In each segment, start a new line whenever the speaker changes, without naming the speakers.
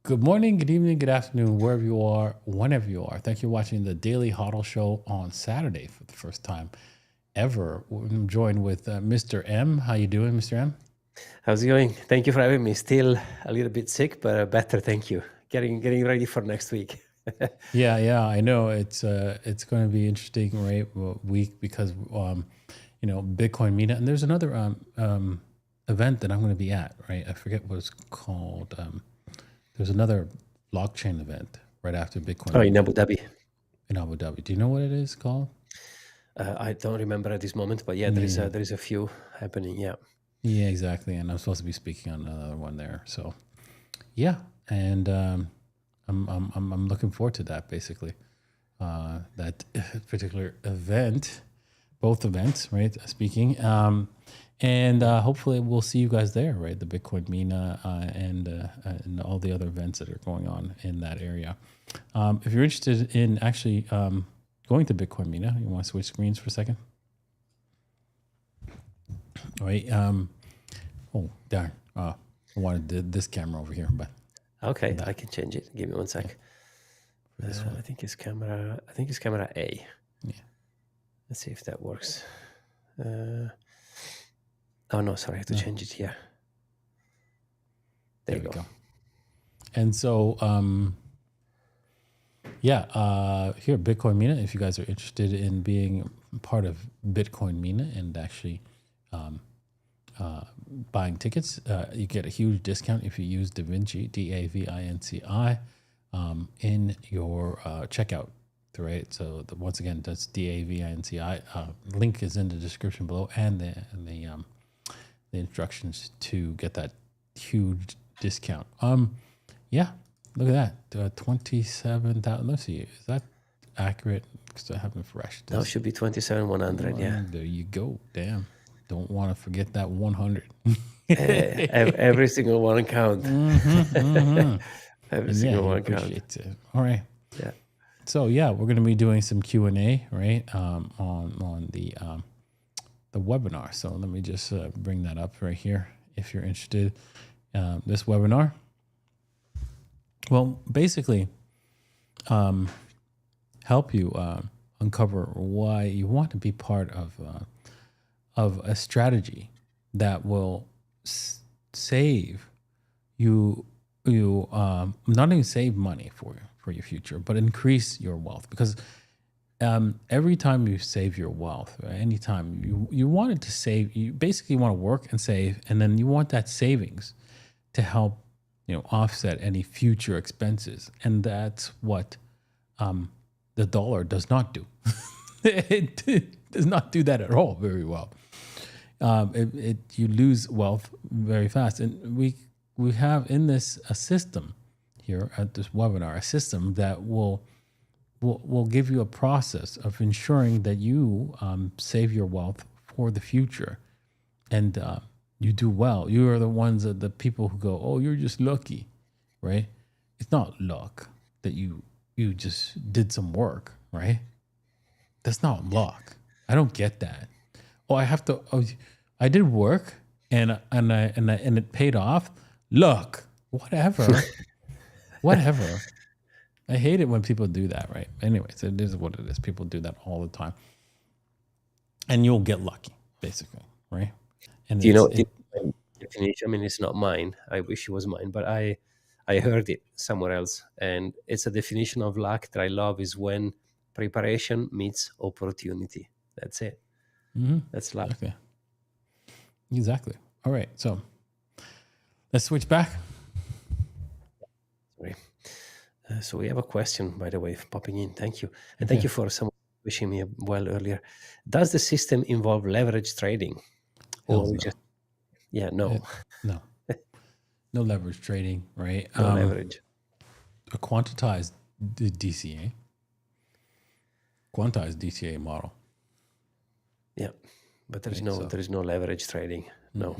Good morning, good evening, good afternoon, wherever you are, whenever you are. Thank you for watching the Daily Huddle Show on Saturday for the first time ever. I'm joined with Mr. M. How you doing, Mr. M?
How's it going? Thank you for having me. Still a little bit sick, but better. Thank you. Getting ready for next week.
Yeah, I know it's going to be interesting, right? Week because Bitcoin meetup, and there's another event that I'm going to be at, right? I forget what it's called. There's another blockchain event right after Bitcoin
Oh, in
meetup
Abu Dhabi.
in Abu Dhabi. Do you know what it is called?
I don't remember at this moment, but yeah,
Yeah.
there is a few happening. Yeah.
Yeah, exactly. And I'm supposed to be speaking on another one there. So yeah, and I'm looking forward to that. Basically, that particular event, both events, right? Speaking, and hopefully we'll see you guys there, right? The Bitcoin Mina and all the other events that are going on in that area. If you're interested in actually going to Bitcoin Mina, you want to switch screens for a second, right? Oh, darn. I wanted this camera over here, but
Okay, I can change it. Give me one sec.
for this one.
I think it's camera A.
Yeah.
Let's see if that works. Oh no, sorry, I have to change it here. There we go.
And so, here at Bitcoin Mina, if you guys are interested in being part of Bitcoin Mina and actually buying tickets, you get a huge discount if you use DaVinci, DAVINCI, in your checkout. Right. So once again, that's DAVINCI. Link is in the description below, and the instructions to get that huge discount. Yeah, look at that, 27,000. Let's see, is that accurate? Because I haven't refreshed this.
Now it should be 27,100. Yeah.
There you go. Damn. Don't want to forget that 100.
Every single one count. Every single one count.
Appreciate it. All right.
Yeah.
So yeah, we're going to be doing some Q&A, right? On the webinar. So let me just bring that up right here. If you're interested, this webinar. Well, basically, help you uncover why you want to be part of a strategy that will save you not only save money for your future, but increase your wealth. Because every time you save your wealth, right, anytime you wanted to save, you basically want to work and save, and then you want that savings to help offset any future expenses, and that's what the dollar does not do. It does not do that at all very well. You lose wealth very fast, and we have in this a system here at this webinar, a system that will give you a process of ensuring that you save your wealth for the future, and you do well. You are the ones that the people who go, "Oh, you're just lucky," right? It's not luck that you just did some work, right? That's not luck. I don't get that. Oh, I have to. Oh, I did work and it paid off. Luck, whatever, whatever. I hate it when people do that, right? Anyways, it is what it is. People do that all the time, and you'll get lucky, basically, right? And
Do you know the definition? I mean, it's not mine. I wish it was mine, but I heard it somewhere else, and it's a definition of luck that I love is when preparation meets opportunity. That's it. That's luck.
Exactly. All right, so let's switch back.
Sorry. So we have a question, by the way, popping in. Thank you, and thank you for someone wishing me well earlier. Does the system involve leverage trading, or
No.
just no,
No leverage trading, right?
no leverage.
A quantized DCA model.
Yeah, but there is no leverage trading. No.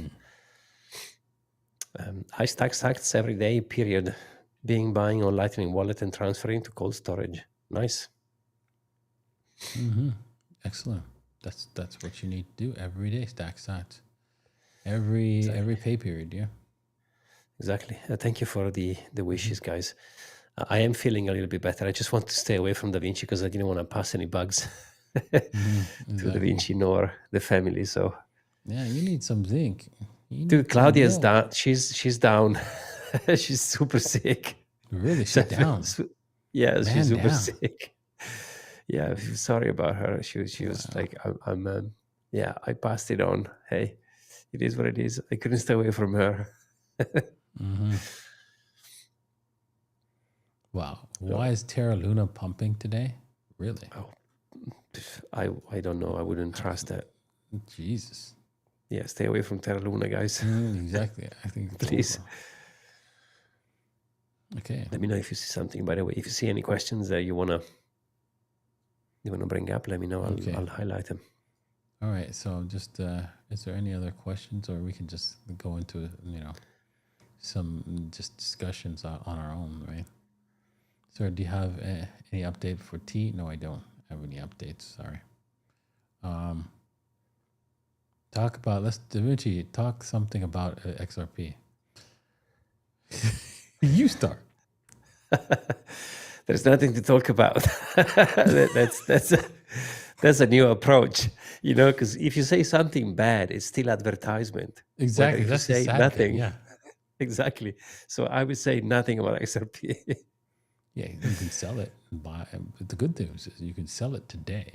I stack sats every day. Period. Buying on Lightning Wallet and transferring to cold storage. Nice.
Excellent. That's what you need to do every day. Stack sats. Every pay period. Yeah.
Exactly. Thank you for the wishes, guys. I am feeling a little bit better. I just want to stay away from DaVinci because I didn't want to pass any bugs to
Exactly.
DaVinci nor the family. So,
Yeah, you need some zinc. You
dude,
need some
Claudia's
milk.
down. She's down. She's super sick.
Really,
So,
she's down.
yeah, she's
Man
super
down.
sick. Yeah, sorry about her. She was
Wow.
like, yeah, I passed it on. Hey, it is what it is. I couldn't stay away from her.
Mm-hmm. Wow.
So,
Why is Terra Luna pumping today? Really?
oh, I don't know. I wouldn't trust that.
Jesus.
Yeah, stay away from Terra Luna, guys.
Exactly. I think it's
Please.
over. Okay.
Let me know if you see something. By the way, if you see any questions that you wanna bring up, let me know. I'll highlight them.
All right. So just is there any other questions, or we can just go into some just discussions on our own, right? So do you have any update for T? No, I don't have any updates. Sorry. Talk about DaVinci. Talk something about XRP. You start.
There's nothing to talk about. That's a new approach, because if you say something bad, it's still advertisement.
Exactly.
Whether if
That's
you
the
say
sad
nothing,
thing. Yeah.
exactly. So I would say nothing about XRP.
Yeah, you can sell it and buy. The good news is you can sell it today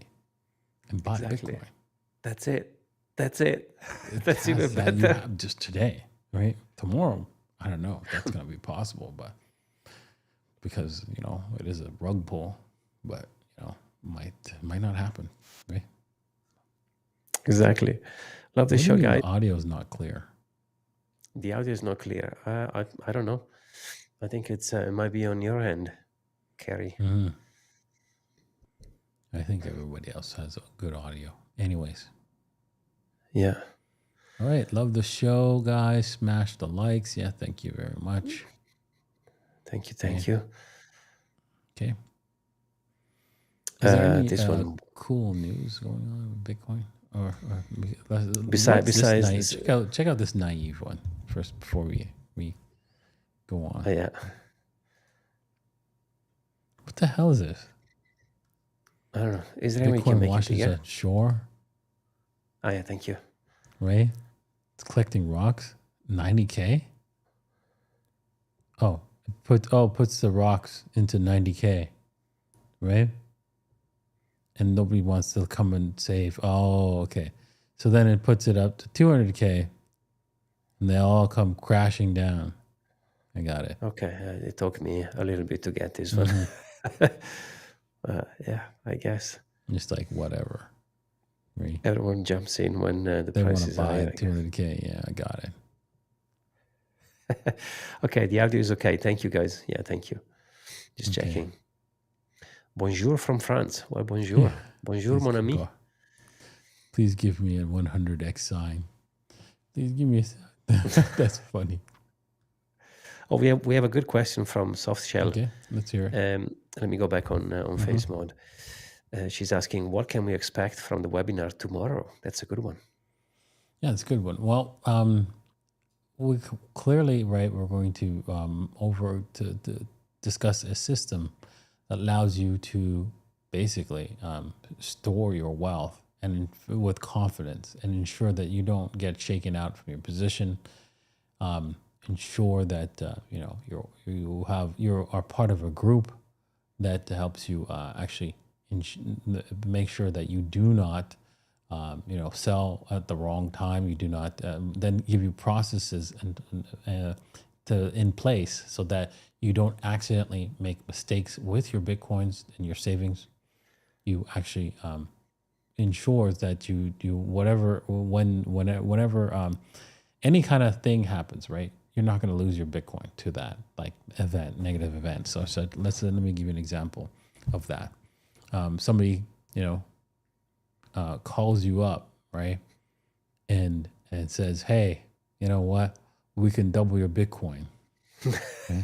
and buy
Exactly.
Bitcoin.
That's it. That's even
That you
better.
have just today, right? Tomorrow, I don't know if that's going to be possible, but because it is a rug pull, but might not happen, right?
Exactly. Love the
What do
show,
you mean
guys.
the audio is not clear?
The audio is not clear. I don't know. I think it might be on your end, Kerry.
I think everybody else has a good audio. Anyways.
Yeah.
All right. Love the show, guys. Smash the likes. Yeah. Thank you very much.
Thank you. Thank you.
Okay. Is there any
this one
cool news going on with Bitcoin? Or
besides
this check out this naive one first before we go on.
yeah.
What the hell is this?
I don't know. Is there any way you can
Bitcoin
make it
washes
bigger?
at shore.
Oh yeah, thank you.
Right? It's collecting rocks. 90K? Oh, puts the rocks into 90K. Right? And nobody wants to come and save. Oh, okay. So then it puts it up to 200K and they all come crashing down. I got it.
Okay. It took me a little bit to get this one. Yeah, I guess.
Just like whatever. Right?
Everyone jumps in when the
They want
price
to
is
buy
higher.
200K. Yeah, I got it.
Okay, the audio is okay. Thank you, guys. Yeah, thank you. Just checking. Bonjour from France. Well, bonjour. Bonjour, mon ami.
Please give me a 100x sign. Please give me that's funny.
Oh, we have a good question from Soft Shell.
Okay, let's hear it.
Let me go back on face mode. She's asking, what can we expect from the webinar tomorrow? That's a good one.
Yeah, it's a good one. Well, we clearly, right, we're going to discuss a system that allows you to basically store your wealth and with confidence and ensure that you don't get shaken out from your position. Ensure that you are part of a group that helps you actually make sure that you do not sell at the wrong time. You do not then give you processes in place so that you don't accidentally make mistakes with your Bitcoins and your savings. You actually ensures that you do whatever whenever any kind of thing happens, right? You're not going to lose your Bitcoin to that negative event. So let me give you an example of that. Somebody calls you up, right, and says, "Hey, you know what? We can double your Bitcoin." Okay?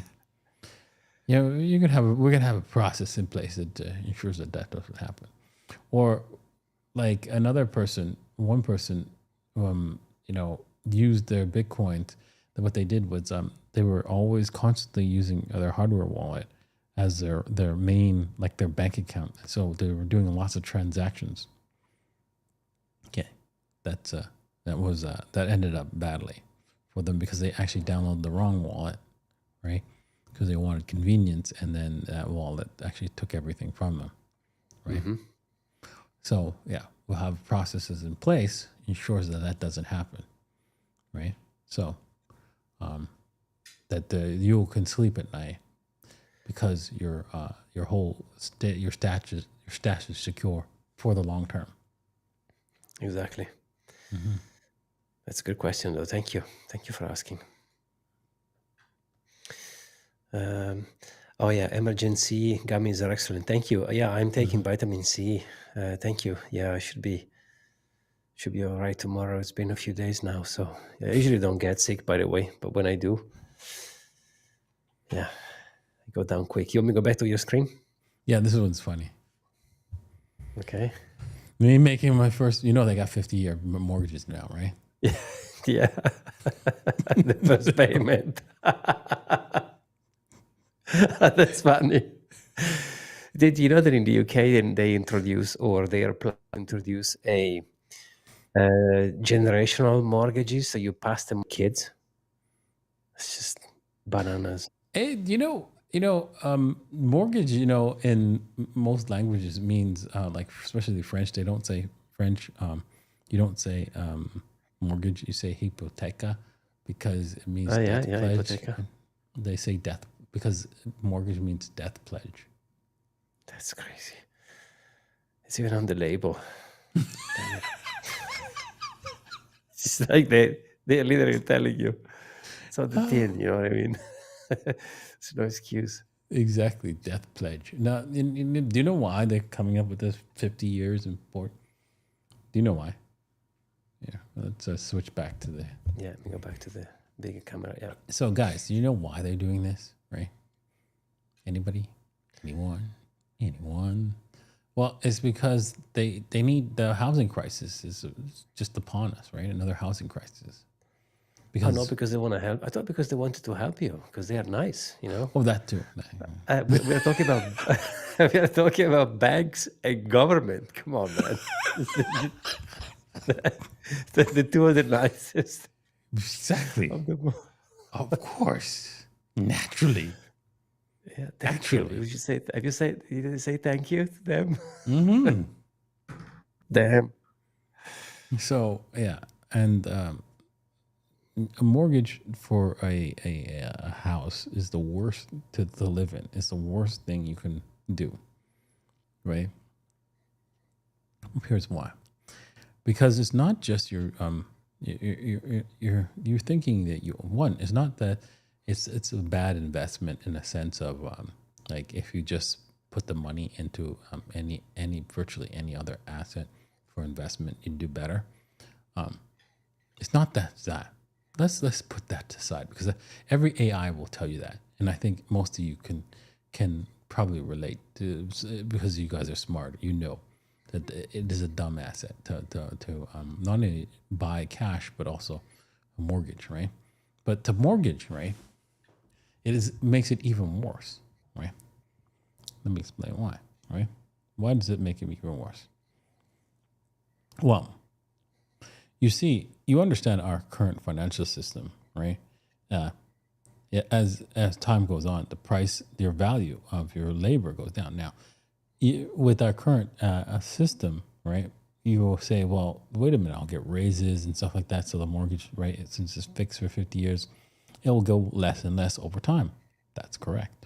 We're gonna have a process in place that ensures that doesn't happen. Or like one person, used their Bitcoin what they did was they were always constantly using their hardware wallet as their main, like their bank account. So they were doing lots of transactions. Okay, that ended up badly for them because they actually downloaded the wrong wallet, right? Because they wanted convenience, and then that wallet actually took everything from them, right?
Mm-hmm.
So yeah, we'll have processes in place ensures that doesn't happen, right? So that you can sleep at night because your stash is secure for the long term.
Exactly.
Mm-hmm.
That's a good question, though. Thank you for asking. Oh yeah, emergency gummies are excellent. Thank you. Yeah, I'm taking vitamin C. Thank you. Yeah, I should be all right tomorrow. It's been a few days now, so I usually don't get sick, by the way, but when I do, yeah, I go down quick. You want me to go back to your screen?
Yeah, this one's funny.
Okay.
Me making my first, they got 50-year mortgages now, right?
Yeah. The first payment. That's funny. Did you know that in the UK they introduce, or they are planning to introduce a generational mortgages, so you pass them to kids? It's just bananas.
Hey, mortgage, in most languages means like especially French, they don't say French. You don't say mortgage, you say hipoteca because it means death pledge.
Hipoteca.
They say death because mortgage means death pledge.
That's crazy. It's even on the label. It's like they're literally telling you. It's on the tin, you know what I mean? It's no excuse.
Exactly, death pledge. Now, do you know why they're coming up with this 50 years in port? Do you know why? Yeah, let's switch back to the...
Yeah, let me go back to the bigger camera, yeah.
So, guys, do you know why they're doing this, right? Anybody? Anyone? Well, it's because they need the housing crisis is just upon us, right? Another housing crisis.
Because not because they want to help. I thought because they wanted to help you because they are nice,
Oh, that too.
We are talking about we are talking about banks and government. Come on, man. The two of the nicest.
Exactly. Of course. Naturally.
Yeah, naturally. Did you say thank you to them?
Mm-hmm.
Damn.
So yeah, and a mortgage for a house is the worst to live in. It's the worst thing you can do, right? Here's why. Because it's not just you're thinking that it's not that it's a bad investment in a sense of like if you just put the money into virtually any other asset for investment, you'd do better. It's not that. Let's put that aside because every AI will tell you that, and I think most of you can probably relate to because you guys are smart. You know that it is a dumb asset to not only buy cash but also a mortgage, right? But to mortgage, right, makes it even worse, right? Let me explain why, right? Why does it make it even worse? Well, you see, you understand our current financial system, right? As time goes on, your value of your labor goes down. Now, with our current system, right, you will say, well, wait a minute, I'll get raises and stuff like that. So the mortgage, right, since it's fixed for 50 years, it will go less and less over time. That's correct,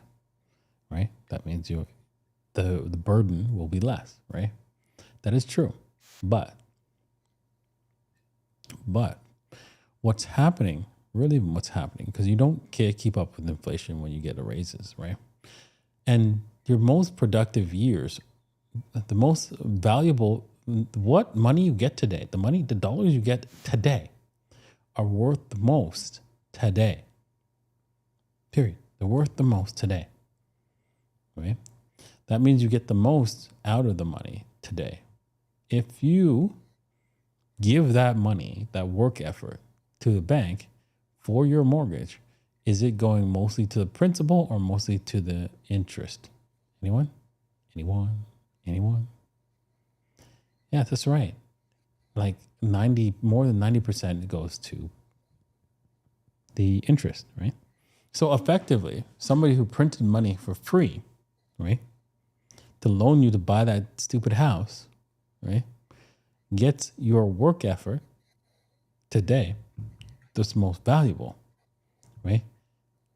right? That means the burden will be less, right? That is true. But what's happening, because you don't keep up with inflation when you get raises, right? And your most productive years, the most valuable, what money you get today, the dollars you get today are worth the most today. Period. They're worth the most today, right? That means you get the most out of the money today. If you give that money, that work effort to the bank for your mortgage, is it going mostly to the principal or mostly to the interest? Anyone? Anyone? Anyone? Yeah, that's right. Like more than 90% goes to the interest, right? So effectively, somebody who printed money for free, right, to loan you to buy that stupid house, right, gets your work effort today that's most valuable, right?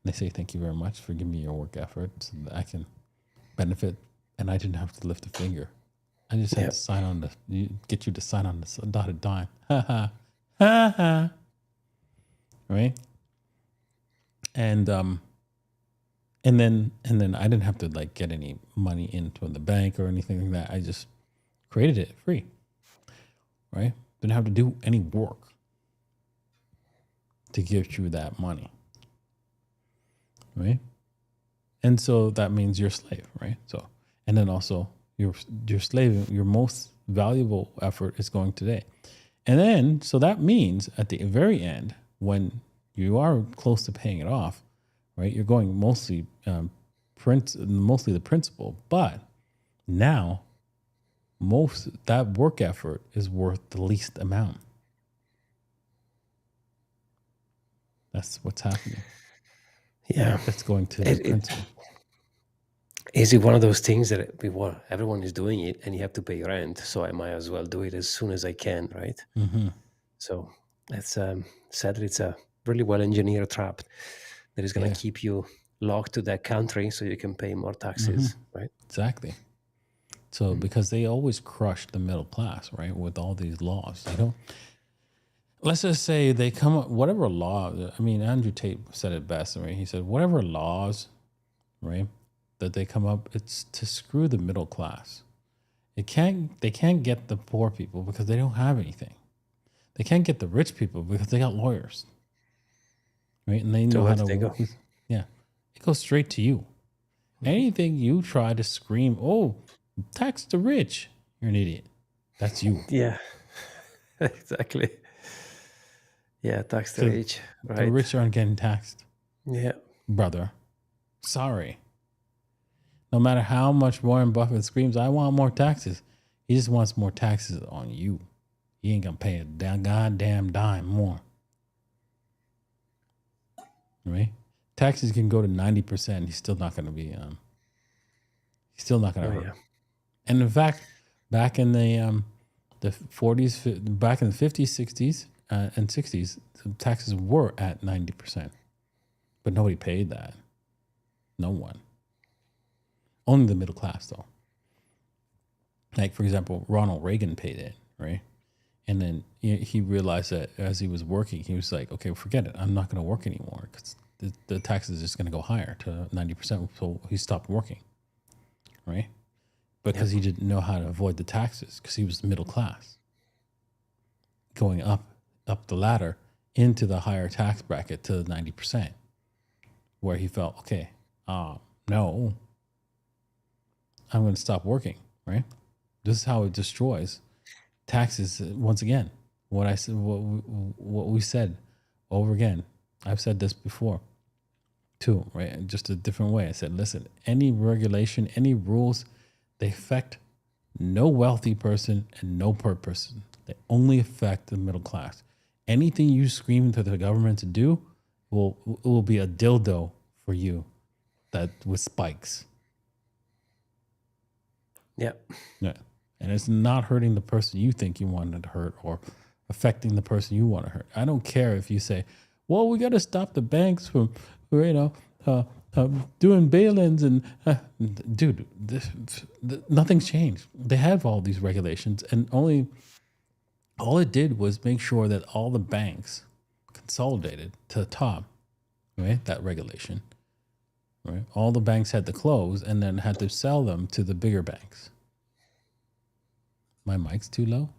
They say, thank you very much for giving me your work effort so that I can benefit, and I didn't have to lift a finger. I just had to sign on get you to sign on the dotted line. Ha ha. Ha ha. Right? And then I didn't have to like get any money into the bank or anything like that. I just created it free. Right? Didn't have to do any work to give you that money. Right? And so that means you're a slave, right? So, and then also your slave, your most valuable effort is going today. And then, so that means at the very end, when you are close to paying it off, right? You're going mostly mostly the principal, but now that work effort is worth the least amount. That's what's happening.
Yeah.
That's going to the principal.
Is it one of those things that everyone is doing it and you have to pay rent, so I might as well do it as soon as I can, right?
Mm-hmm.
So that's sadly, it's a really well-engineered trap that is going to keep you locked to that country so you can pay more taxes, right?
Exactly. So because they always crush the middle class, right, with all these laws. They don't. Let's just say they come up, whatever law. I mean, Andrew Tate said it best, right? He said, whatever laws, right, that they come up, it's to screw the middle class. They can't get the poor people because they don't have anything. They can't get the rich people because they got lawyers, right? And they know how to work. Yeah, it goes straight to you. Anything you try to scream, oh, tax the rich, you're an idiot. That's you.
Yeah, exactly. Yeah, tax the rich, right?
The rich aren't getting taxed.
Yeah.
Brother. Sorry. No matter how much Warren Buffett screams, I want more taxes, he just wants more taxes on you. He ain't gonna pay a goddamn dime more. Right? Taxes can go to 90%. He's still not gonna be he's still not gonna hurt. Yeah. And in fact, back in the 40s, back in the 50s, 60s, and 60s, taxes were at 90%. But nobody paid that. No one. Only the middle class, though. Like, for example, Ronald Reagan paid it, right? And then he realized that as he was working, he was like, okay, forget it. I'm not going to work anymore because the taxes are just going to go higher to 90%. So he stopped working, right? Because he didn't know how to avoid the taxes because he was middle class. Going up the ladder into the higher tax bracket to 90%, where he felt, okay, no, I'm going to stop working, right? This is how it destroys taxes. Once again, what I said, what we said over again. I've said this before too, right? Just a different way. I said, listen, any regulation, any rules, they affect no wealthy person and no poor person. They only affect the middle class. Anything you scream to the government to do will be a dildo for you that with spikes.
Yeah.
Yeah. And it's not hurting the person you think you wanted to hurt or affecting the person you want to hurt. I don't care if you say, well, we got to stop the banks from, doing bail-ins and dude, nothing's changed. They have all these regulations and all it did was make sure that all the banks consolidated to the top, right? That regulation, right? All the banks had to close and then had to sell them to the bigger banks. My mic's too low?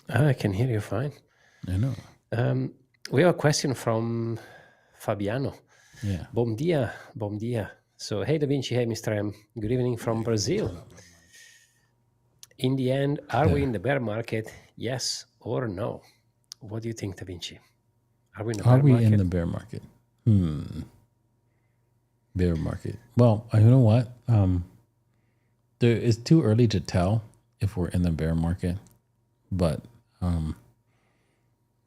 I can hear you fine.
I know.
We have a question from Fabiano.
Yeah.
Bom dia. So, hey, Da Vinci, hey, Mr. M. Good evening from Brazil. In the end, are we in the bear market? Yes or no? What do you think, Da Vinci? Are we in a
Are
bear
we in
market?
the bear market? Bear market. Well, you know what? It's too early to tell if we're in the bear market, but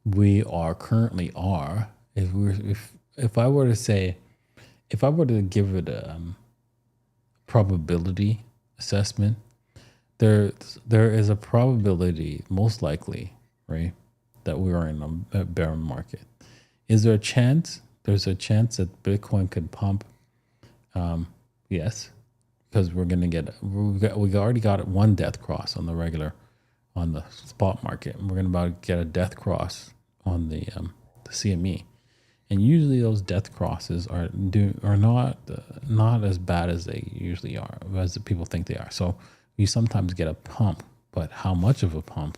we are currently are. If I were to say, if I were to give it a probability assessment, there is a probability, most likely, right, that we are in a bear market. Is there a chance? There's a chance that Bitcoin could pump. Yes, because we're gonna get we already got one death cross on the spot market, and we're gonna about get a death cross on the CME. And usually those death crosses are not as bad as they usually are, as the people think they are. So you sometimes get a pump, but how much of a pump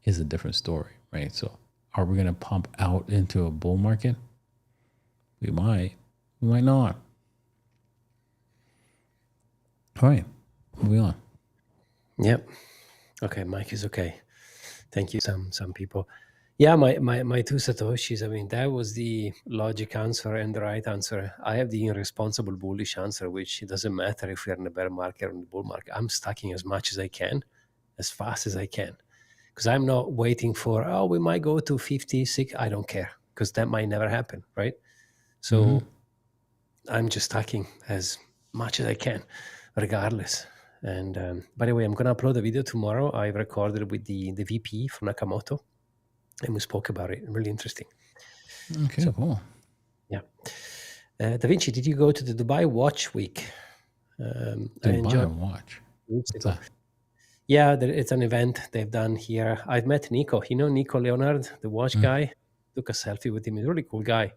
is a different story, right? So are we going to pump out into a bull market? We might not. All right, moving on.
Yep. Okay, Mike is okay. Thank you. Some people. Yeah, my two satoshis. I mean, that was the logic answer and the right answer. I have the irresponsible bullish answer, which it doesn't matter if we're in the bear market or in the bull market. I'm stacking as much as I can, as fast as I can, because I'm not waiting for, oh, we might go to 56. I don't care, because that might never happen, right? So I'm just stacking as much as I can, regardless. And by the way, I'm going to upload a video tomorrow. I recorded with the VP from Nakamoto, and we spoke about it. Really interesting.
Okay, so cool.
Yeah. Da Vinci, did you go to the Dubai Watch Week?
Dubai Watch.
Weeks
What's
ago.
that?
Yeah, it's an event they've done here. I've met Nico. You know Nico Leonard, the watch guy? Took a selfie with him. He's a really cool guy.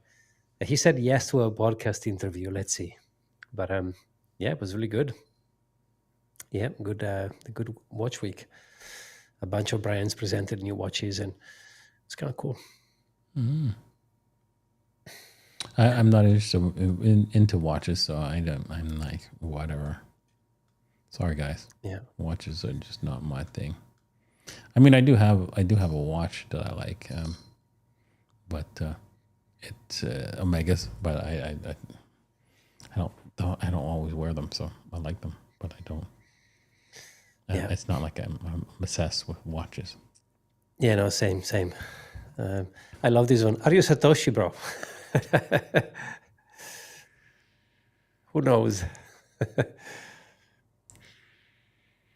He said yes to a podcast interview. Let's see. But yeah, it was really good. Yeah, good watch week. A bunch of brands presented new watches, and it's kind of cool.
I'm not interested into watches, so I'm like, whatever. Sorry, guys.
Yeah.
Watches are just not my thing. I mean, I do have a watch that I like, but it's Omegas. But I don't always wear them, so I like them, but I don't.
Yeah.
It's not like I'm obsessed with watches.
Yeah, no, same. I love this one. Are you Satoshi, bro? Who knows?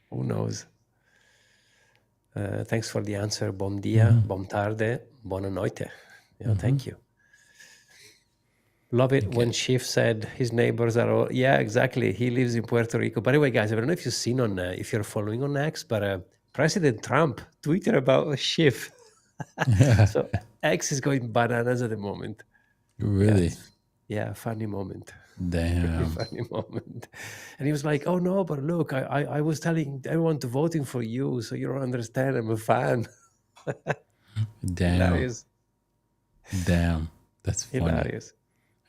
Who knows? Thanks for the answer. Bom dia, bom tarde, buona noite. Yeah, thank you. Love it when Schiff said his neighbors are all, yeah, exactly. He lives in Puerto Rico. By the way, guys, I don't know if you've seen if you're following on X, but President Trump tweeted about Schiff. So X is going bananas at the moment.
Really?
Yeah, funny moment.
Damn.
Really funny moment. And he was like, oh no, but look, I was telling everyone to voting for you, so you don't understand. I'm a fan.
Damn.
Hilarious.
Damn. That's funny.
Hilarious.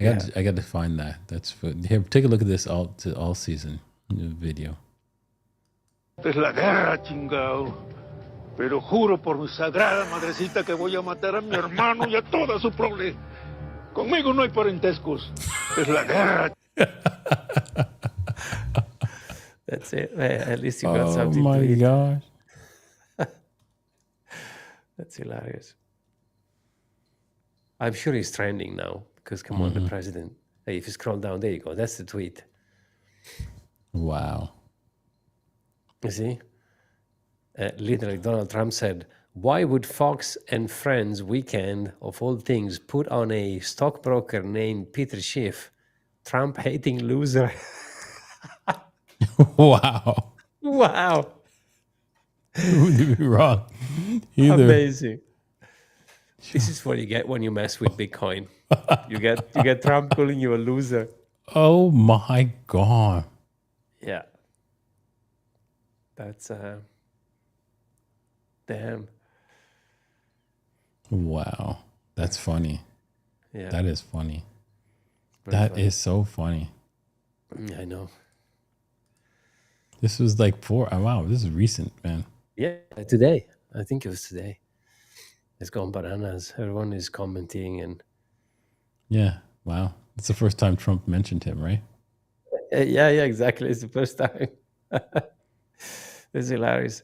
I got to find that. That's good. Here, take a look at this all season video.
Es la guerra, chingao. Pero juro por mi sagrada madrecita que voy a matar a mi hermano y a toda su prole. Conmigo no hay parentescos. Es la guerra.
That's it. At least you got something
to eat. Oh my gosh.
That's hilarious. I'm sure he's trending now because, come on, the president. Hey, if you scroll down, there you go. That's the tweet.
Wow.
You see? Literally, Donald Trump said, why would Fox and Friends weekend, of all things, put on a stockbroker named Peter Schiff, Trump-hating loser?
Wow.
Wow.
Who would be wrong? Either.
Amazing. This is what you get when you mess with Bitcoin. You get Trump calling you a loser.
Oh my God.
Yeah. That's damn.
Wow. That's funny.
Yeah.
That is funny.
That
is so funny.
I know.
This was like wow, this is recent, man.
Yeah, today. I think it was today. It's gone bananas. Everyone is commenting and
Yeah. Wow. It's the first time Trump mentioned him, right?
yeah, exactly. It's the first time. It's hilarious.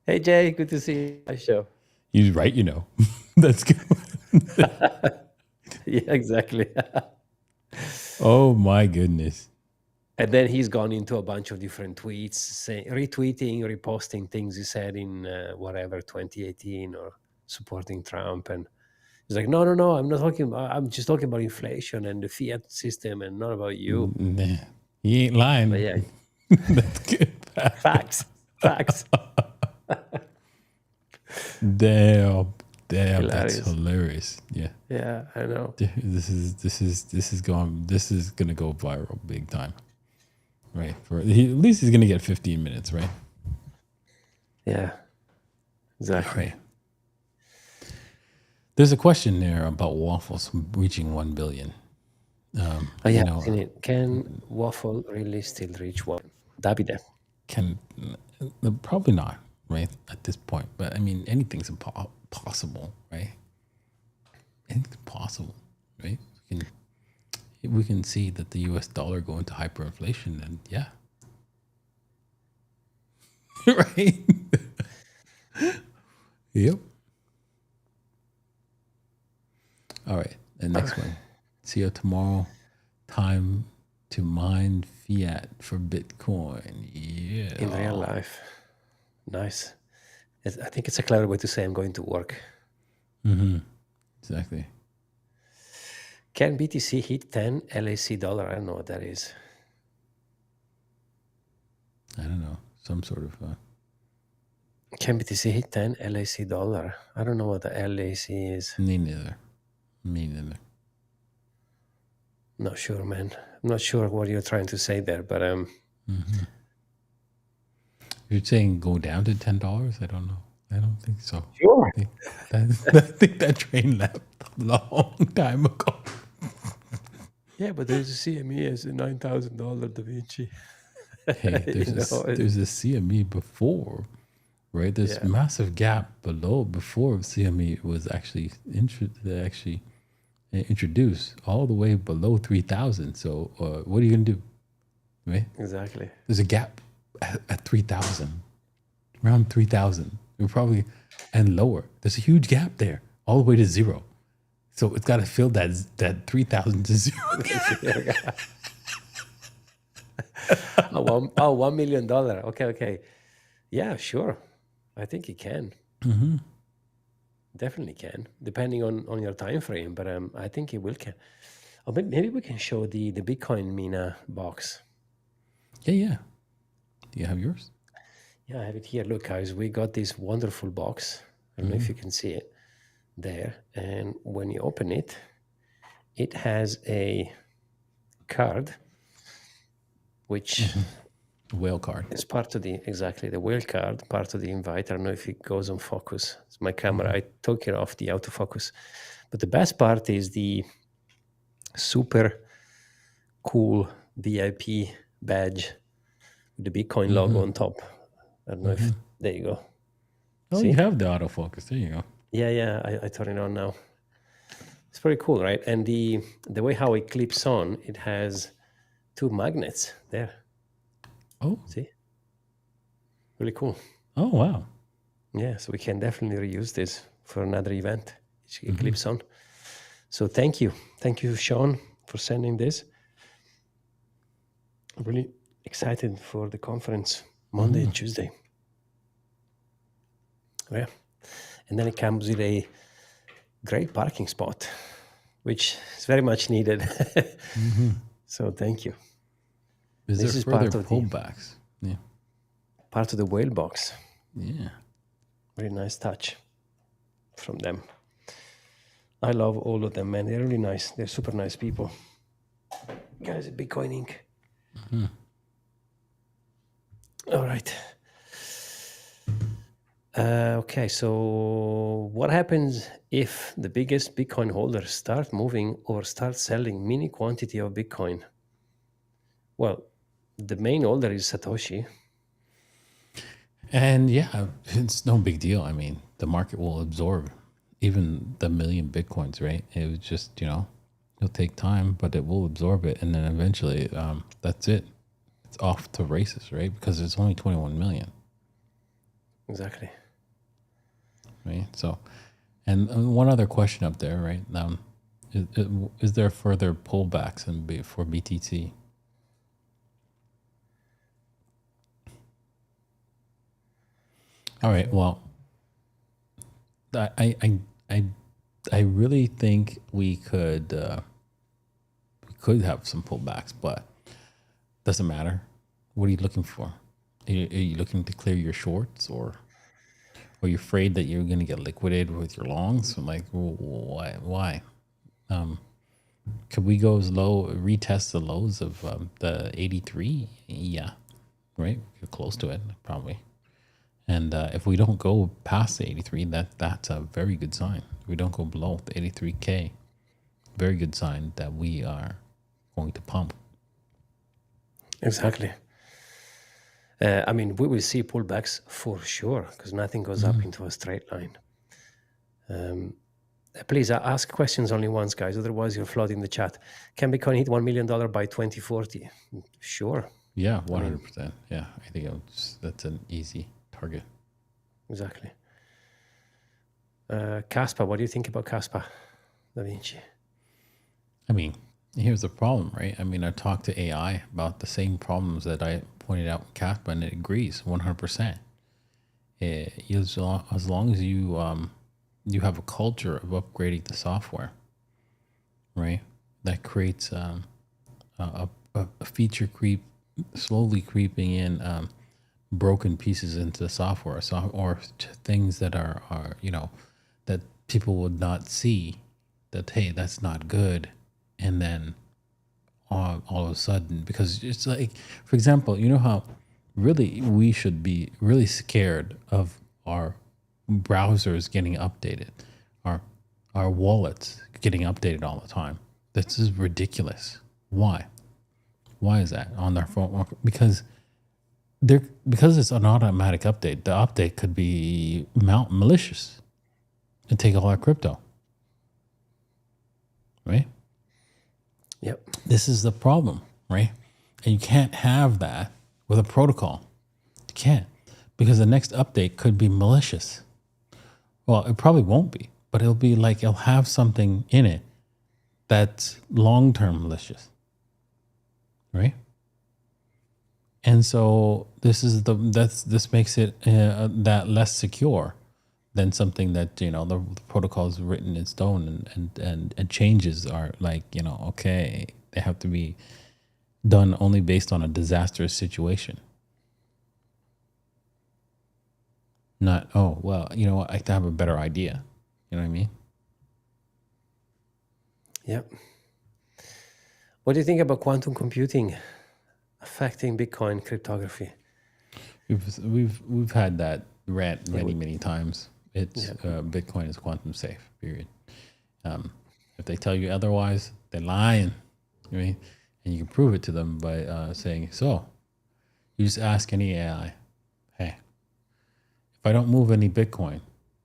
Hey Jay, good to see you. Nice show.
He's right, you know. That's good.
Yeah, exactly.
Oh my goodness.
And then he's gone into a bunch of different tweets, retweeting, reposting things he said in whatever 2018 or supporting Trump. And he's like, no, I'm not talking about, I'm just talking about inflation and the fiat system and not about you.
Nah, he ain't lying.
But yeah,
That's good.
facts.
Damn,
Hilarious.
that's hilarious. Yeah.
Yeah, I know.
This is gonna go viral big time. Right. At least he's gonna get 15 minutes, right?
Yeah, exactly.
Right. There's a question there about waffles reaching 1 billion.
Oh yeah, can waffle really still reach one? Davide.
Probably not, right, at this point. But I mean, anything's possible, right? Anything's possible, right? We can see that the U.S. dollar go into hyperinflation, and yeah, right. Yep. All right, the next one. See you tomorrow. Time to mine fiat for Bitcoin. Yeah.
In real life. Nice. I think it's a clever way to say I'm going to work.
Mm-hmm. Exactly.
Can BTC hit 10 LAC dollar? I don't know what that is.
I don't know. Some sort of.
Can BTC hit 10 LAC dollar? I don't know what the LAC is.
Me neither.
Not sure, man. I'm not sure what you're trying to say there, but
You're saying go down to $10? I don't know. I don't think so.
Sure.
I think that train left a long time ago.
Yeah, but there's a CME as a $9,000 DaVinci.
Hey, there's a CME before, right? There's massive gap before CME was actually introduced all the way below 3,000. So what are you gonna do, right?
Exactly.
There's a gap at 3,000, around 3,000. We're probably and lower. There's a huge gap there, all the way to zero. So it's got to fill that 3,000 to zero.
$1 million. Okay. Yeah, sure. I think it can.
Mm-hmm.
Definitely can, depending on your time frame. But I think it will can. Or maybe we can show the Bitcoin Mina box.
Yeah. Do you have yours?
Yeah, I have it here. Look, guys, we got this wonderful box. I don't know if you can see it there. And when you open it, it has a card, which
whale card
is part of the whale card, part of the invite. I don't know if it goes on focus. It's my camera. I took it off the autofocus. But the best part is the super cool VIP badge with the Bitcoin logo on top. I don't know if there you go.
Oh,
See?
you have the autofocus. There you go.
Yeah. I turn it on now. It's pretty cool, right? And the way how it clips on, it has 2 magnets there.
Oh,
see, really cool.
Oh, wow.
Yeah, so we can definitely reuse this for another event. It clips on. So thank you, Sean, for sending this. I'm really excited for the conference Monday and Tuesday. Yeah, and then it comes with a great parking spot, which is very much needed. So thank you.
This is part of pullbacks. Yeah.
Part of the whale box.
Yeah.
Very nice touch from them. I love all of them, man. They're really nice. They're super nice people. Guys at Bitcoin Inc. All right. Okay, so what happens if the biggest Bitcoin holders start moving or start selling mini quantity of Bitcoin? Well, the main holder is Satoshi.
And yeah, it's no big deal. I mean, the market will absorb even the million Bitcoins, right? It was just, it'll take time, but it will absorb it. And then eventually, that's it. It's off to races, right? Because it's only 21 million,
Exactly.
right? So, and one other question up there, right? Is there further pullbacks for BTC? All right. Well, I really think we could have some pullbacks, but doesn't matter. What are you looking for? Are you looking to clear your shorts, or are you afraid that you're going to get liquidated with your longs? I'm like, why? Could we go as low, retest the lows of the 83? Yeah, right. You're close to it, probably. And if we don't go past the 83, that's a very good sign. If we don't go below the 83K, very good sign that we are going to pump.
Exactly. I mean, we will see pullbacks for sure because nothing goes up into a straight line. Please ask questions only once, guys. Otherwise, you're flooding the chat. Can Bitcoin hit $1 million by 2040? Sure.
Yeah, 100%. Yeah, I think that's an easy target.
Exactly. Caspa, what do you think about Caspa, Da Vinci?
I mean, here's the problem, right? I mean, I talked to AI about the same problems that I pointed out with Caspa, and it agrees 100%. As long as you have a culture of upgrading the software, right? That creates a feature creep, slowly creeping in broken pieces into the software, or things that are that people would not see. That, hey, that's not good, and then all of a sudden, because it's like, for example, you know how really we should be really scared of our browsers getting updated, our wallets getting updated all the time. This is ridiculous. Why is that on their phone? Because it's an automatic update. The update could be malicious and take all our crypto, right?
Yep.
This is the problem, right? And you can't have that with a protocol. You can't, because the next update could be malicious. Well, it probably won't be, but it'll have something in it that's long-term malicious, right? And so this makes it that less secure than something that the protocol is written in stone, and changes are like okay, they have to be done only based on a disastrous situation. Not, oh, well, you know what, I have a better idea. You know what I mean?
Yep. What do you think about quantum computing affecting Bitcoin cryptography?
We've had that rant many times. It's Bitcoin is quantum safe, period. If they tell you otherwise, they're lying. You know what I mean? And you can prove it to them by saying, so you just ask any AI, hey, if I don't move any Bitcoin,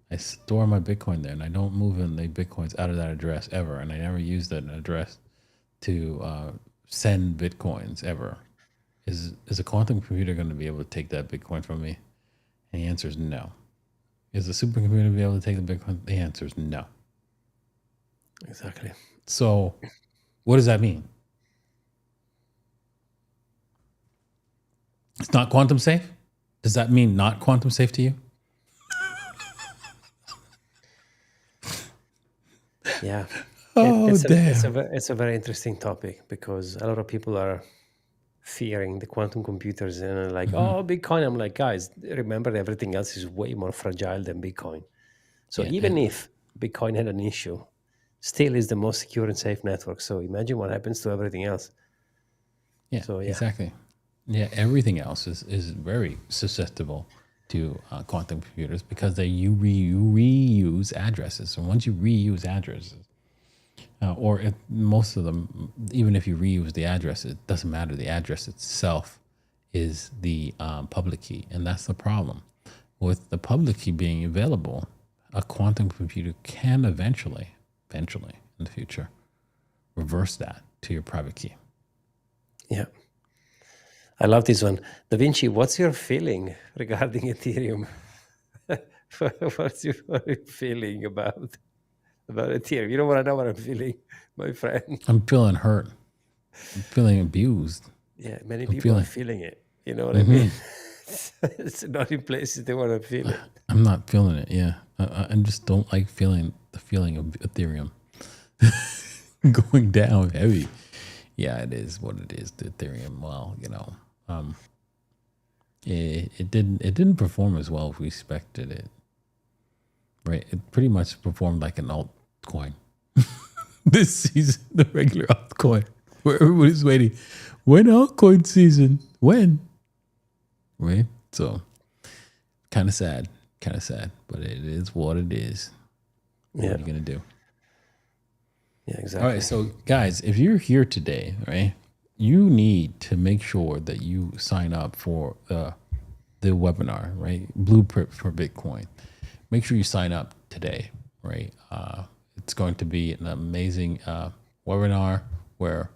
I store my Bitcoin there, and I don't move any Bitcoins out of that address ever, and I never use that address to send Bitcoins ever. Is a quantum computer going to be able to take that Bitcoin from me? And the answer is no. Is a supercomputer going to be able to take the Bitcoin? The answer is no.
Exactly.
So what does that mean? It's not quantum safe? Does that mean not quantum safe to you?
Yeah.
Damn.
It's a very interesting topic because a lot of people are fearing the quantum computers and are like, oh, Bitcoin. I'm like, guys, remember everything else is way more fragile than Bitcoin. So even if Bitcoin had an issue, still is the most secure and safe network. So imagine what happens to everything else.
Yeah, so, exactly. Yeah, everything else is very susceptible to quantum computers because you reuse addresses. So once you reuse addresses, or if most of them, even if you reuse the address, it doesn't matter. The address itself is the public key, and that's the problem. with the public key being available, a quantum computer can eventually in the future, reverse that to your private key.
Yeah. I love this one. Da Vinci, what's your feeling regarding Ethereum? What's your feeling about Ethereum? You don't want to know what I'm feeling, my friend.
I'm feeling hurt. I'm feeling abused.
Yeah, many people are feeling it. You know what I mean? It's not in places they want to feel it.
I'm not feeling it. Yeah, I just don't like feeling the feeling of Ethereum going down heavy. Yeah, it is what it is. The Ethereum. Well, it didn't perform as well as we expected it. Right, it pretty much performed like an altcoin this season, the regular altcoin, where everybody's waiting. When altcoin season? When? Right. So, kind of sad, but it is what it is. What are you gonna do?
Yeah, exactly.
All right, so guys, if you're here today, right, you need to make sure that you sign up for the webinar, right? Blueprint for Bitcoin. Make sure you sign up today, right? It's going to be an amazing webinar where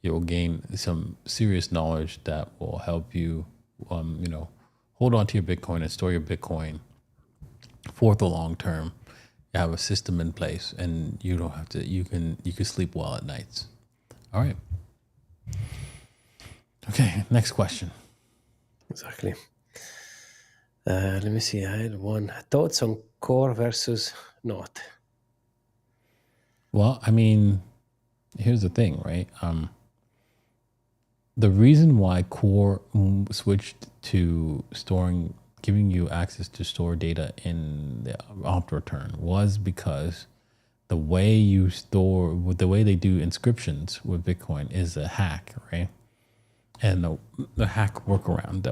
you'll gain some serious knowledge that will help you, hold on to your Bitcoin and store your Bitcoin for the long term. You have a system in place, and you don't have to. You can sleep well at nights. All right. Okay. Next question.
Exactly. Let me see. I had one. Thoughts on core versus not?
Well, I mean, here's the thing, right? The reason why core switched to giving you access to store data in the opt return was because the way they do inscriptions with Bitcoin is a hack, right? And the hack workaround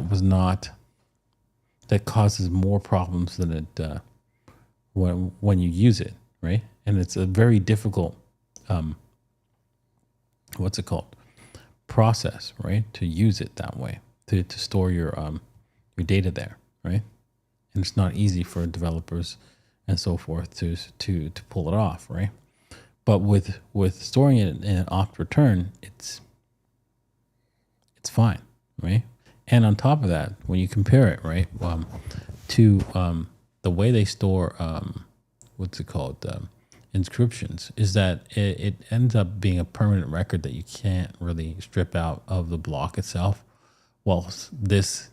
that causes more problems than it when you use it, right? And it's a very difficult process, right? To use it that way, to store your data there, right? And it's not easy for developers and so forth to pull it off, right? But with storing it in an opt return, it's fine, right? And on top of that, when you compare it, right, to the way they store inscriptions, is that it ends up being a permanent record that you can't really strip out of the block itself. Well, this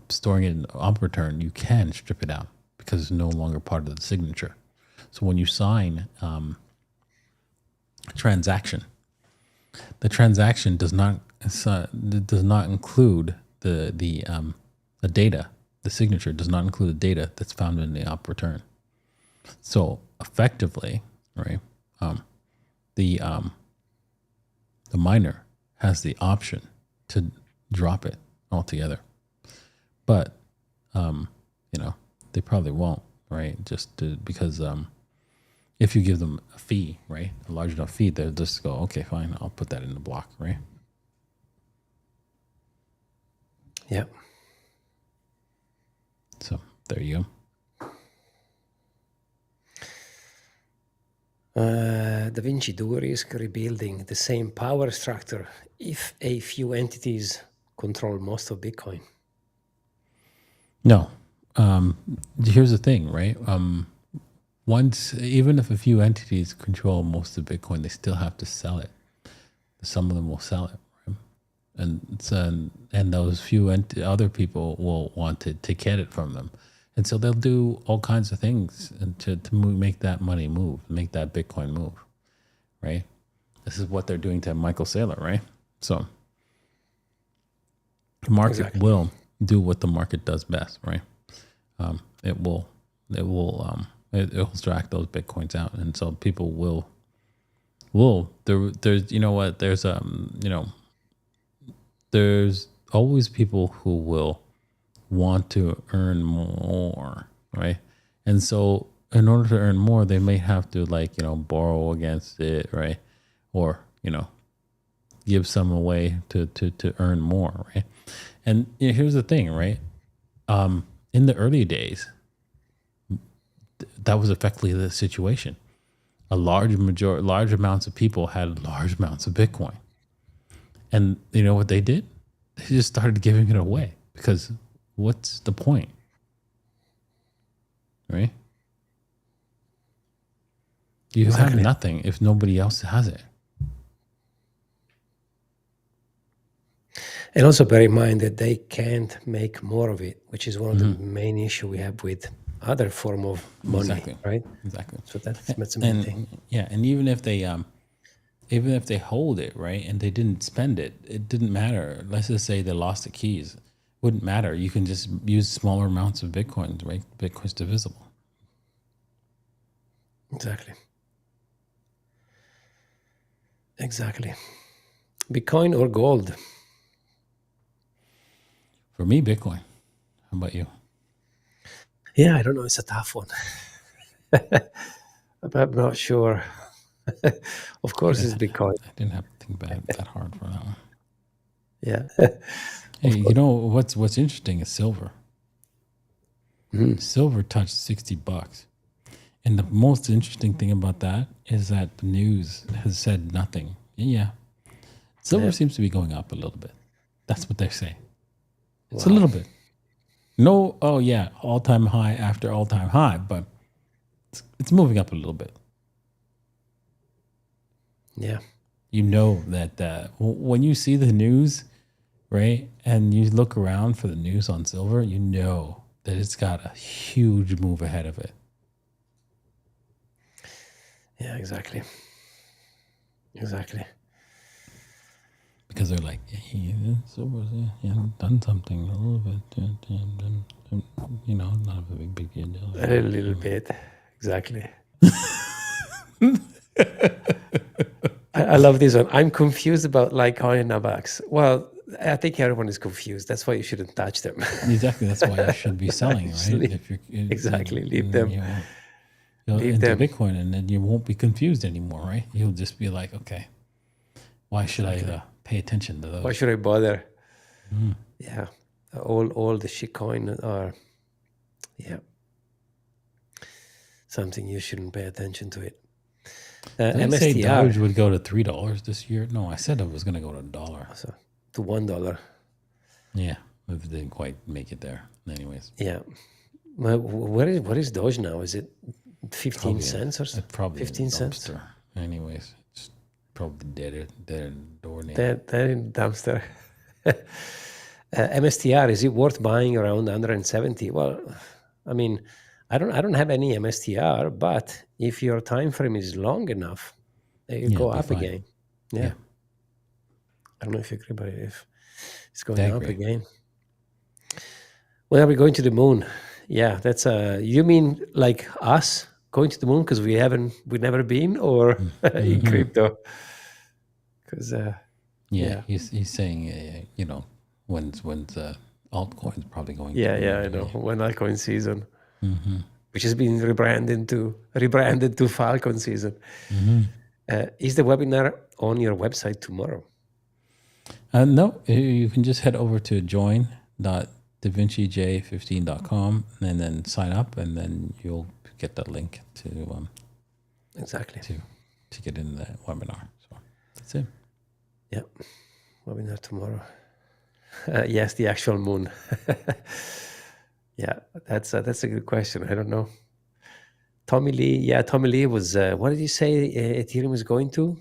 storing it in opt return, you can strip it out because it's no longer part of the signature. So when you sign a transaction, the transaction does not include the data. The signature does not include the data that's found in the opt return. So effectively, right, the miner has the option to drop it altogether, but they probably won't, right? Because if you give them a fee, right, a large enough fee, they'll just go, okay, fine, I'll put that in the block, right?
Yeah.
So there you
go. Da Vinci, do we risk rebuilding the same power structure if a few entities control most of Bitcoin?
No. Here's the thing, right? Even if a few entities control most of Bitcoin, they still have to sell it. Some of them will sell it, right? And those few other people will want to get it from them. And so they'll do all kinds of things to make that money move, make that Bitcoin move, right? This is what they're doing to Michael Saylor, right? So the market will do what the market does best, right? It will extract those Bitcoins out, and so people will there's always people who will want to earn more, right? And so in order to earn more, they may have to borrow against it, right? Or give some away to earn more, right? And here's the thing, right? in the early days, that was effectively the situation. Large amounts of people had large amounts of Bitcoin. And you know what they did? They just started giving it away because what's the point? Right? You have nothing if nobody else has it.
And also bear in mind that they can't make more of it, which is one of the main issue we have with other form of money, right?
Exactly.
So that's the main thing.
Yeah, and even if they hold it, right, and they didn't spend it, it didn't matter. Let's just say they lost the keys. Wouldn't matter. You can just use smaller amounts of Bitcoin, right? Bitcoin's divisible.
Exactly. Bitcoin or gold?
For me, Bitcoin. How about you?
Yeah, I don't know. It's a tough one. I'm not sure. Of course, it's Bitcoin.
I didn't have to think that hard for that one.
Yeah.
Hey, you know what's interesting is silver. Silver touched $60. And the most interesting thing about that is that the news has said nothing. Yeah. Silver seems to be going up a little bit. That's what they're saying. It's a little bit. No, all-time high after all-time high, but it's moving up a little bit.
Yeah.
You know that when you see the news, right, and you look around for the news on silver, you know that it's got a huge move ahead of it.
Yeah, exactly.
Because they're like, silver's done something a little bit, not a big deal.
A little bit, exactly. I love this one. I'm confused about Litecoin and Navax. Well, I think everyone is confused. That's why you shouldn't touch them.
Exactly. That's why you should be selling, right?
If you're, leave them.
Leave into them. Bitcoin, and then you won't be confused anymore, right? You'll just be like, okay, why should I pay attention to those?
Why should I bother? Yeah, all the shitcoin are, something you shouldn't pay attention to it.
Did I say Doge would go to $3 this year? No, I said it was going to go to $1.
So, to $1.
Yeah, it didn't quite make it there. Anyways.
Yeah. Well, what is Doge now? Is it 15 cents or something?
Probably
15 cents.
Anyways, it's probably dead door name.
Dead in dumpster. MSTR, is it worth buying around 170? Well, I mean, I don't have any MSTR, but if your time frame is long enough, it go up again. Yeah. I don't know if you agree, but if it's going up again. When are we going to the moon? Yeah, that's you mean like us going to the moon because we've never been, or in crypto? Because
he's saying when's altcoins probably going.
I know when altcoin season, which has been rebranded to Falcon season. Is the webinar on your website tomorrow?
No, you can just head over to join.DaVinciJ15.com and then sign up, and then you'll get that link to to get in the webinar. So that's it.
Yeah, webinar tomorrow. Yes, the actual moon. Yeah, that's a good question. I don't know. Tommy Lee was. What did he say? Ethereum is going to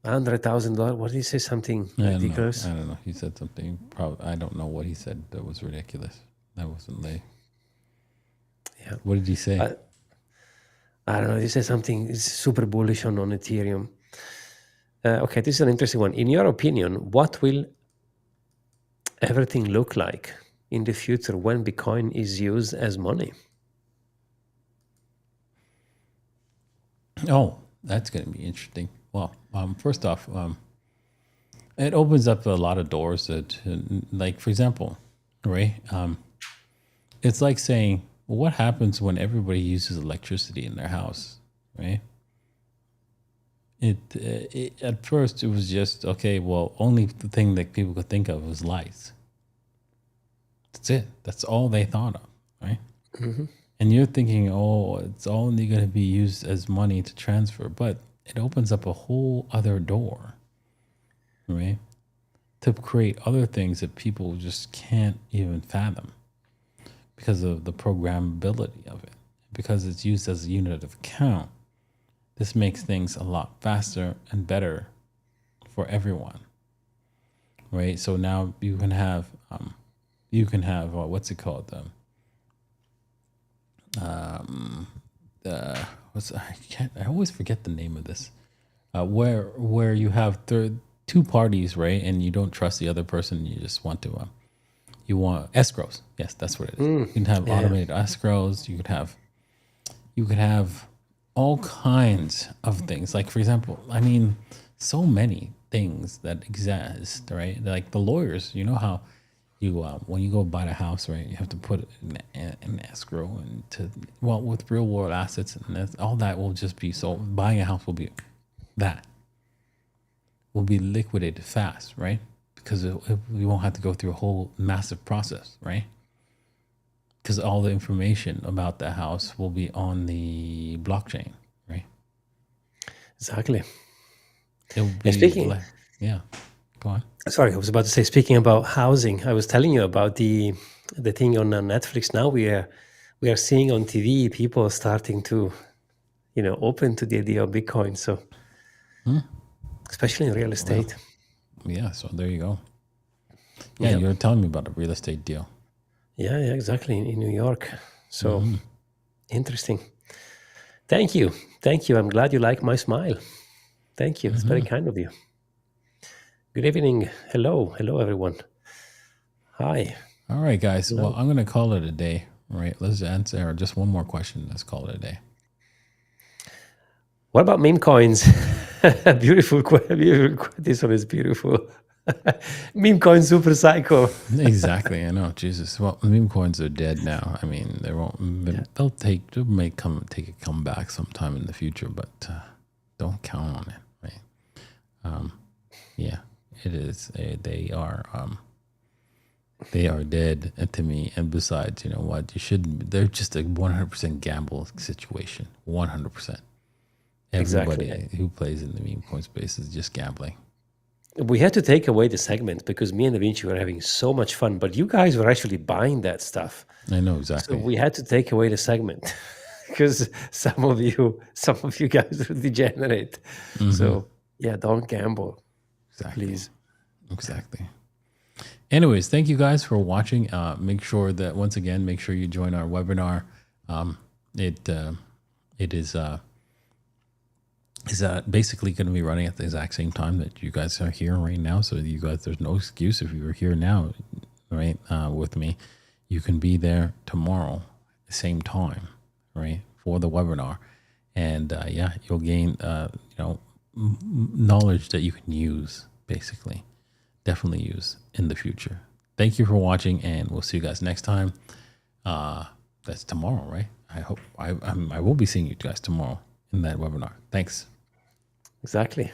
$100,000. What did he say? Something ridiculous.
I don't know. He said something. Probably. I don't know what he said. That was ridiculous. That wasn't Lee.
Yeah.
What did he say?
I don't know. He said something super bullish on Ethereum. Okay, this is an interesting one. In your opinion, what will everything look like in the future when Bitcoin is used as money?
Oh, that's going to be interesting. Well, first off, it opens up a lot of doors that, like, for example, right? It's like saying, well, what happens when everybody uses electricity in their house, right? It at first it was just okay. Well, only the thing that people could think of was lights. That's it. That's all they thought of. right? And you're thinking, oh, it's only going to be used as money to transfer, but it opens up a whole other door, right? To create other things that people just can't even fathom because of the programmability of it, because it's used as a unit of account. This makes things a lot faster and better for everyone, right? So now you can have what's it called? I always forget the name of this. Where you have two parties, right? And you don't trust the other person. You just want to, you want escrows. Yes, that's what it is. You can have automated escrows. You could have all kinds of things. Like, for example, I mean, so many things that exist, right? Like the lawyers, you know how you when you go buy a house, right? You have to put an escrow and with real world assets, and all that will just be sold. Buying a house will be liquidated fast, right? Because we won't have to go through a whole massive process, right? Because all the information about the house will be on the blockchain, right?
Exactly.
It will be
speaking,
go on.
Sorry, I was about to say, speaking about housing, I was telling you about the thing on Netflix. Now we are seeing on TV people starting to, open to the idea of Bitcoin. So, especially in real estate.
Yeah. So there you go. Yeah, you were telling me about a real estate deal.
Yeah, exactly, in New York. So interesting. Thank you. I'm glad you like my smile. Thank you. It's very kind of you. Good evening. Hello, everyone. Hi.
All right, guys. Hello. Well, I'm going to call it a day. All right, let's answer just one more question. Let's call it a day.
What about Memecoins? Beautiful. This one is beautiful. Memecoin super psycho.
Exactly. I know. Jesus. Well, Memecoins are dead now. I mean, they won't. They'll take a comeback sometime in the future, but don't count on it. Right. Yeah, it is. They are dead to me. And besides, you know what? You shouldn't. They're just a 100% gamble situation. 100%. Everybody who plays in the meme coin space is just gambling.
We had to take away the segment because me and DaVinci were having so much fun, but you guys were actually buying that stuff.
I know, exactly.
So we had to take away the segment because some of you guys are degenerate. So yeah, don't gamble.
Exactly.
Please.
Exactly. Anyways, thank you guys for watching. Make sure that make sure you join our webinar. It is basically going to be running at the exact same time that you guys are here right now. So you guys, there's no excuse if you were here now, right, with me. You can be there tomorrow, the same time, right, for the webinar, and you'll gain knowledge that you can use, basically, definitely use in the future. Thank you for watching, and we'll see you guys next time. That's tomorrow, right? I hope I will be seeing you guys tomorrow in that webinar. Thanks.
Exactly.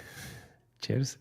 Cheers.